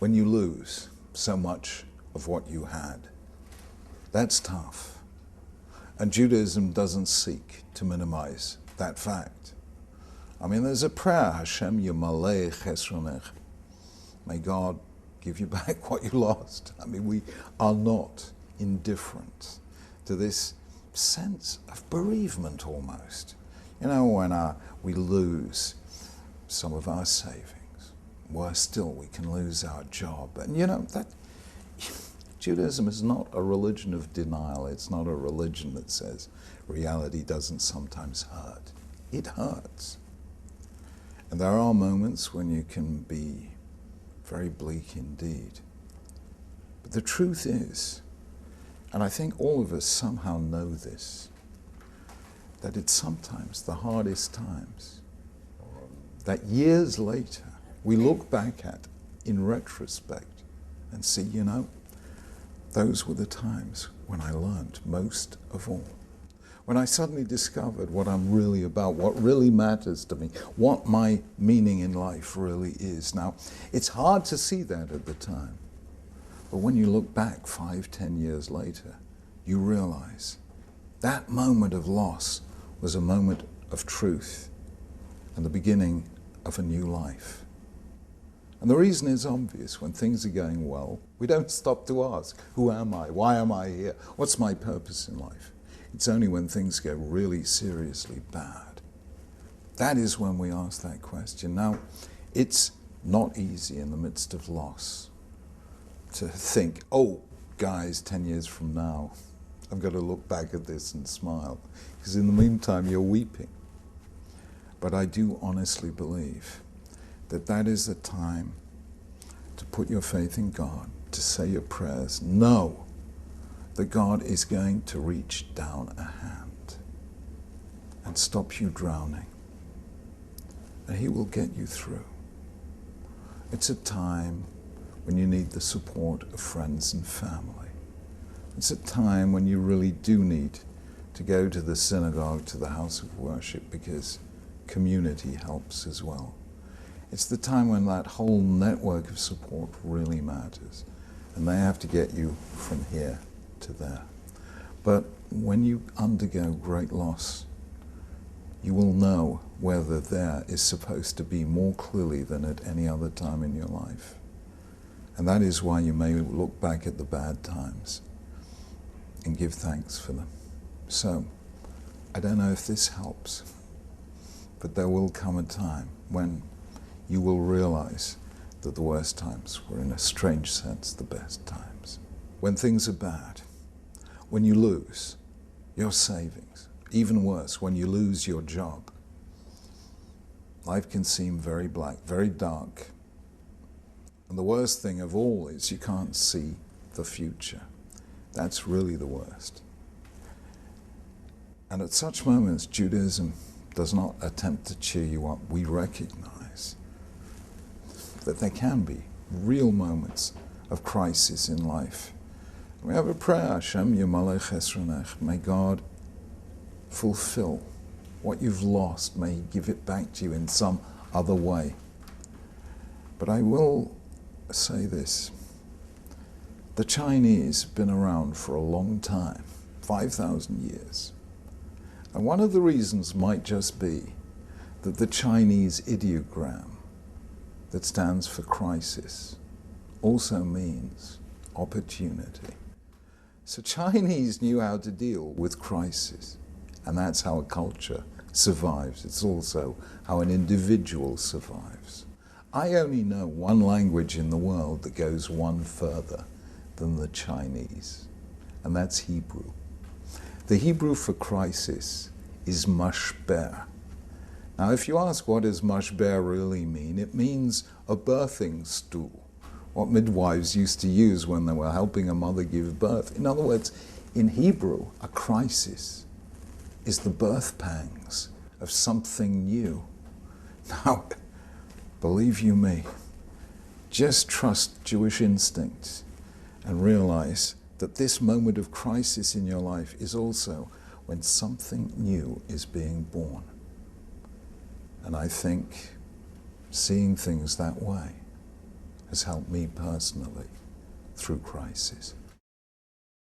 when you lose so much of what you had. That's tough. And Judaism doesn't seek to minimize that fact. I mean, there's a prayer, Hashem Yamalei Chesronech. May God give you back what you lost. I mean, we are not indifferent to this sense of bereavement almost. You know, when we lose some of our savings. Worse still, we can lose our job. And you know, that Judaism is not a religion of denial. It's not a religion that says reality doesn't sometimes hurt. It hurts. And there are moments when you can be very bleak indeed. But the truth is, and I think all of us somehow know this, that it's sometimes the hardest times that years later we look back at in retrospect and see, you know, those were the times when I learned most of all. When I suddenly discovered what I'm really about, what really matters to me, what my meaning in life really is. Now, it's hard to see that at the time, but when you look back 5, 10 years later, you realize that moment of loss was a moment of truth and the beginning of a new life. And the reason is obvious. When things are going well, we don't stop to ask, who am I? Why am I here? What's my purpose in life? It's only when things get really seriously bad. That is when we ask that question. Now, it's not easy in the midst of loss to think, oh, guys, 10 years from now, I've got to look back at this and smile. Because in the meantime, you're weeping. But I do honestly believe that that is the time to put your faith in God, to say your prayers, know that God is going to reach down a hand and stop you drowning. And He will get you through. It's a time when you need the support of friends and family. It's a time when you really do need to go to the synagogue, to the house of worship, because community helps as well. It's the time when that whole network of support really matters, and they have to get you from here to there. But when you undergo great loss, you will know whether there is supposed to be more clearly than at any other time in your life. And that is why you may look back at the bad times and give thanks for them. So, I don't know if this helps, but there will come a time when you will realize that the worst times were, in a strange sense, the best times. When things are bad, when you lose your savings, even worse, when you lose your job, life can seem very black, very dark. And the worst thing of all is you can't see the future. That's really the worst. And at such moments, Judaism does not attempt to cheer you up. We recognize that there can be real moments of crisis in life. We have a prayer, Hashem Yamalei Chesronech. May God fulfill what you've lost. May He give it back to you in some other way. But I will say this. The Chinese have been around for a long time, 5,000 years. And one of the reasons might just be that the Chinese ideogram that stands for crisis also means opportunity. So Chinese knew how to deal with crisis, and that's how a culture survives. It's also how an individual survives. I only know one language in the world that goes one further than the Chinese, and that's Hebrew. The Hebrew for crisis is mashber. Now, if you ask what does mashber really mean, it means a birthing stool, what midwives used to use when they were helping a mother give birth. In other words, in Hebrew, a crisis is the birth pangs of something new. Now, believe you me, just trust Jewish instincts and realize that this moment of crisis in your life is also when something new is being born. And I think seeing things that way has helped me personally through crisis.